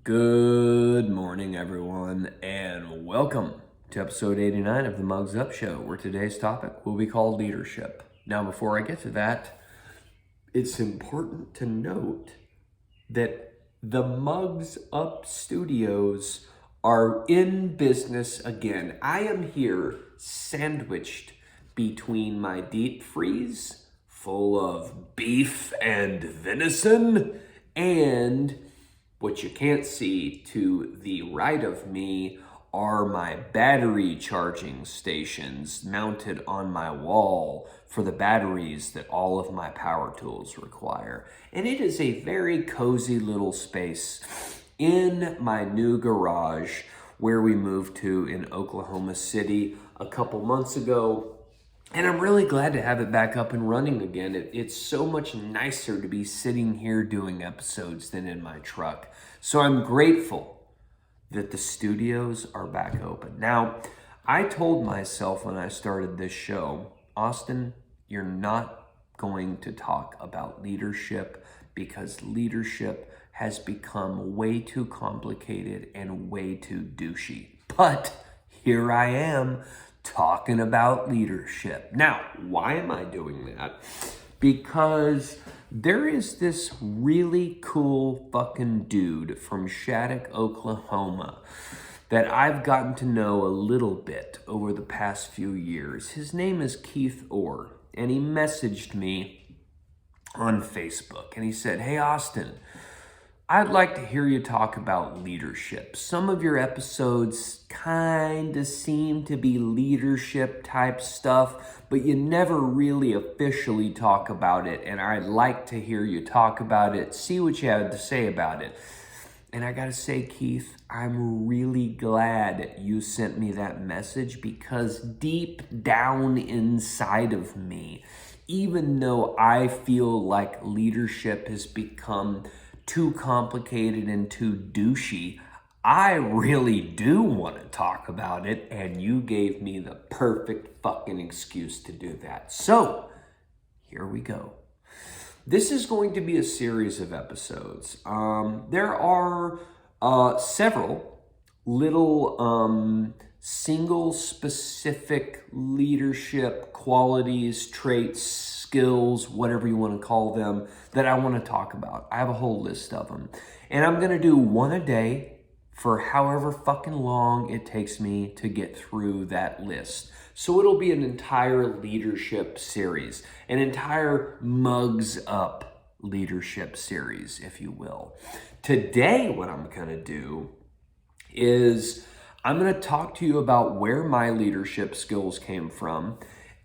Good morning, everyone, and welcome to episode 89 of the Mugs Up Show, where today's topic will be called leadership. Now, before I get to that, it's important to note that the Mugs Up Studios are in business again. I am here sandwiched between my deep freeze full of beef and venison and what you can't see to the right of me are my battery charging stations mounted on my wall for the batteries that all of my power tools require. And it is a very cozy little space in my new garage where we moved to in Oklahoma City a couple months ago. And I'm really glad to have it back up and running again. It's so much nicer to be sitting here doing episodes than in my truck. So I'm grateful that the studios are back open. Now, I told myself when I started this show, Austin, you're not going to talk about leadership because leadership has become way too complicated and way too douchey. But here I am talking about leadership. Now, why am I doing that? Because there is this really cool fucking dude from Shattuck, Oklahoma that I've gotten to know a little bit over the past few years. His name is Keith Orr, and he messaged me on Facebook, and he said, "Hey, Austin, I'd like to hear you talk about leadership. Some of your episodes kind of seem to be leadership type stuff, but you never really officially talk about it. And I'd like to hear you talk about it, see what you had to say about it." And I gotta say, Keith, I'm really glad you sent me that message because deep down inside of me, even though I feel like leadership has become too complicated and too douchey, I really do want to talk about it, and you gave me the perfect fucking excuse to do that. So, here we go. This is going to be a series of episodes. There are several little single specific leadership qualities, traits, skills, whatever you want to call them, that I want to talk about. I have a whole list of them. And I'm going to do one a day for however fucking long it takes me to get through that list. So it'll be an entire leadership series, an entire Mugs Up leadership series, if you will. Today, what I'm going to do is I'm going to talk to you about where my leadership skills came from.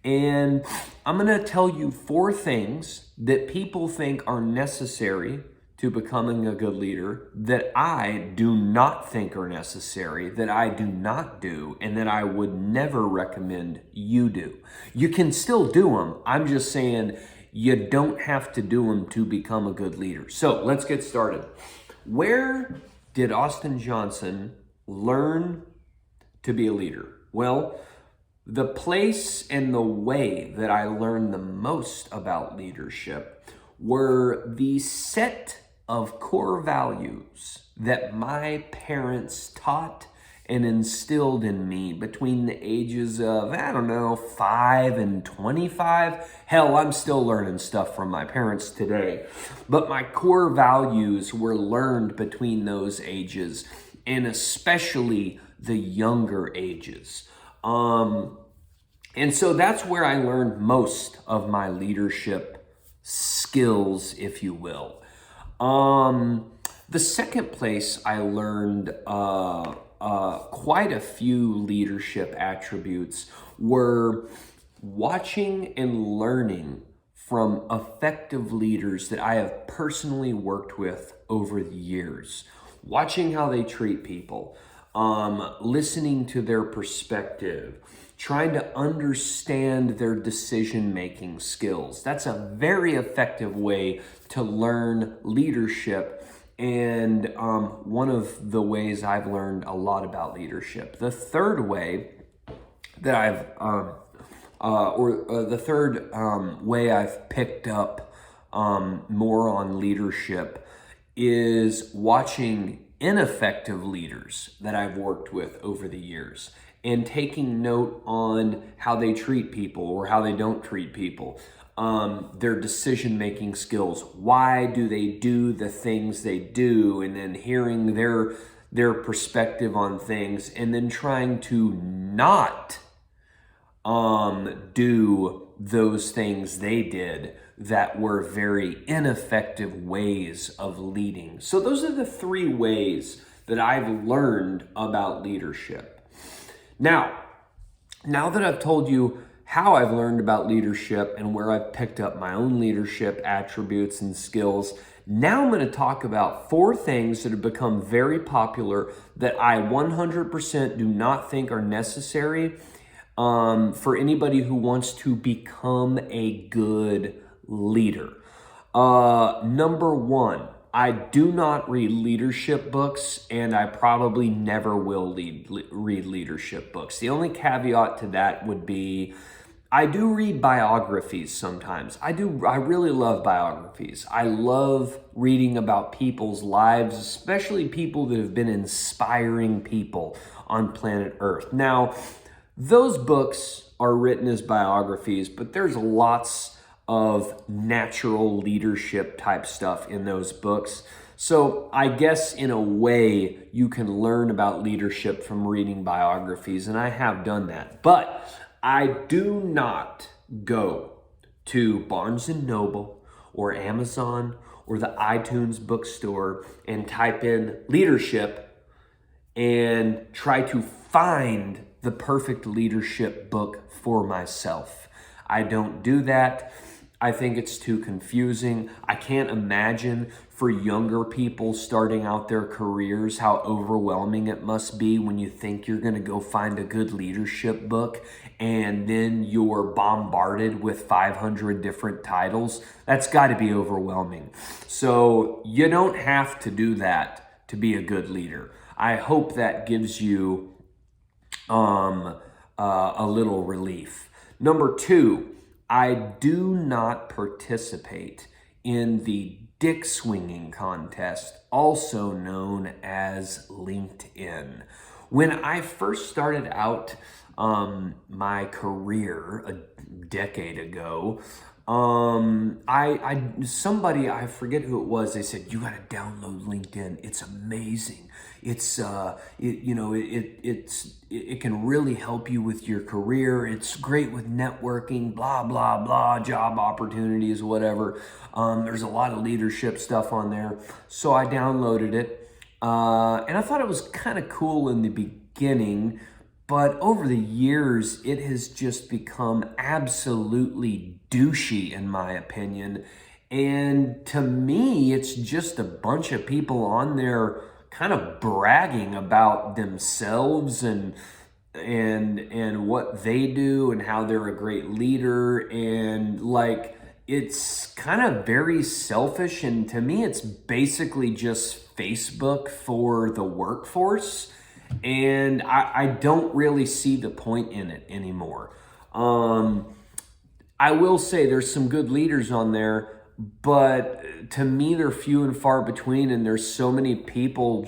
And I'm going to tell you 4 things that people think are necessary to becoming a good leader that I do not think are necessary, that I do not do, and that I would never recommend you do. You can still do them. I'm just saying you don't have to do them to become a good leader. So let's get started. Where did Austin Johnson learn to be a leader? Well, the place and the way that I learned the most about leadership were the set of core values that my parents taught and instilled in me between the ages of, 5 and 25. Hell, I'm still learning stuff from my parents today. But my core values were learned between those ages, and especially the younger ages. And so that's where I learned most of my leadership skills, if you will. The second place I learned quite a few leadership attributes were watching and learning from effective leaders that I have personally worked with over the years. Watching how they treat people, listening to their perspective, trying to understand their decision-making skills. That's a very effective way to learn leadership, and one of the ways I've learned a lot about leadership. The third way that the third way I've picked up more on leadership is watching ineffective leaders that I've worked with over the years and taking note on how they treat people or how they don't treat people, their decision-making skills. Why do they do the things they do? And then hearing their perspective on things and then trying to not do those things they did that were very ineffective ways of leading. So those are the 3 ways that I've learned about leadership. Now that I've told you how I've learned about leadership and where I've picked up my own leadership attributes and skills, now I'm going to talk about 4 things that have become very popular that I 100% do not think are necessary for anybody who wants to become a good leader. Number 1, I do not read leadership books, and I probably never will read leadership books. The only caveat to that would be I do read biographies sometimes. I really love biographies. I love reading about people's lives, especially people that have been inspiring people on planet Earth. Now, those books are written as biographies, but there's lots of natural leadership type stuff in those books. So I guess in a way you can learn about leadership from reading biographies, and I have done that. But I do not go to Barnes & Noble or Amazon or the iTunes bookstore and type in leadership and try to find the perfect leadership book for myself. I don't do that. I think it's too confusing. I can't imagine for younger people starting out their careers how overwhelming it must be when you think you're going to go find a good leadership book and then you're bombarded with 500 different titles. That's got to be overwhelming. So you don't have to do that to be a good leader. I hope that gives you a little relief. Number 2, I do not participate in the dick swinging contest, also known as LinkedIn. When I first started out my career a decade ago, somebody, I forget who it was, they said, you got to download LinkedIn. It's amazing. It's, it can really help you with your career. It's great with networking, blah, blah, blah, job opportunities, whatever. There's a lot of leadership stuff on there. So I downloaded it. And I thought it was kind of cool in the beginning, but over the years, it has just become absolutely douchey, in my opinion. And to me, it's just a bunch of people on there kind of bragging about themselves and what they do and how they're a great leader. And like, it's kind of very selfish. And to me, it's basically just Facebook for the workforce. And I don't really see the point in it anymore. I will say there's some good leaders on there, but to me, they're few and far between, and there's so many people,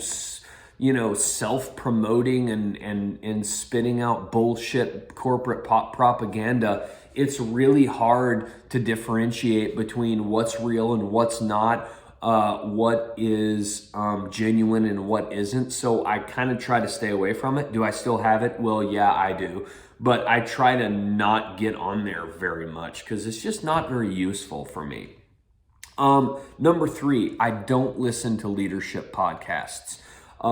self-promoting and spitting out bullshit corporate propaganda. It's really hard to differentiate between what's real and what's not. What is genuine and what isn't. So I kind of try to stay away from it. Do I still have it? Well, yeah, I do. But I try to not get on there very much because it's just not very useful for me. Number 3, I don't listen to leadership podcasts. 4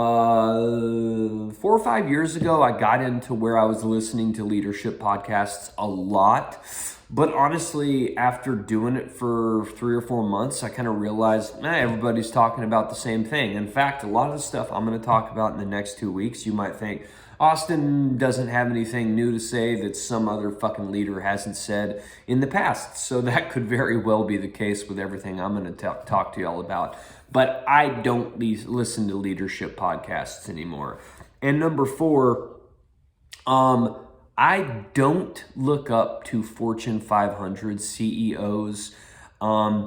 or 5 years ago, I got into where I was listening to leadership podcasts a lot. But honestly, after doing it for 3 or 4 months, I kind of realized, everybody's talking about the same thing. In fact, a lot of the stuff I'm going to talk about in the next 2 weeks, you might think, Austin doesn't have anything new to say that some other fucking leader hasn't said in the past. So that could very well be the case with everything I'm going to talk to y'all about. But I don't listen to leadership podcasts anymore. And number 4, I don't look up to Fortune 500 CEOs.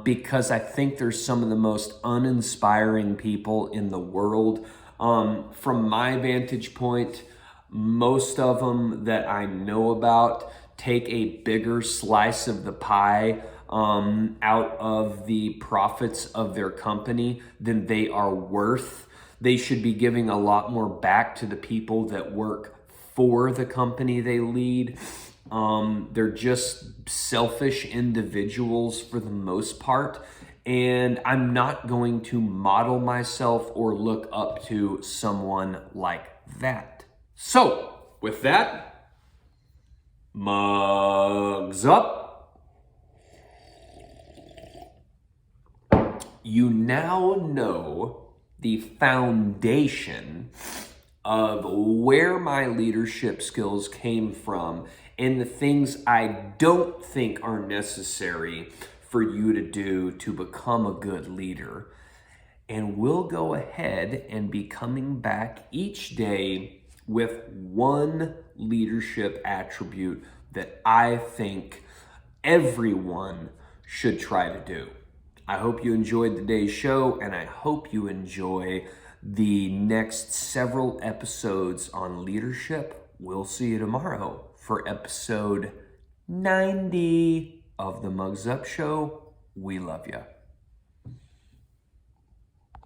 because I think they're some of the most uninspiring people in the world. From my vantage point, most of them that I know about take a bigger slice of the pie out of the profits of their company than they are worth. They should be giving a lot more back to the people that work for the company they lead. They're just selfish individuals for the most part. And I'm not going to model myself or look up to someone like that. So, with that, mugs up. You now know the foundation of where my leadership skills came from and the things I don't think are necessary for you to do to become a good leader. And we'll go ahead and be coming back each day with one leadership attribute that I think everyone should try to do. I hope you enjoyed today's show, and I hope you enjoy the next several episodes on leadership. We'll see you tomorrow for episode 90 of the Mugs Up Show. We love you.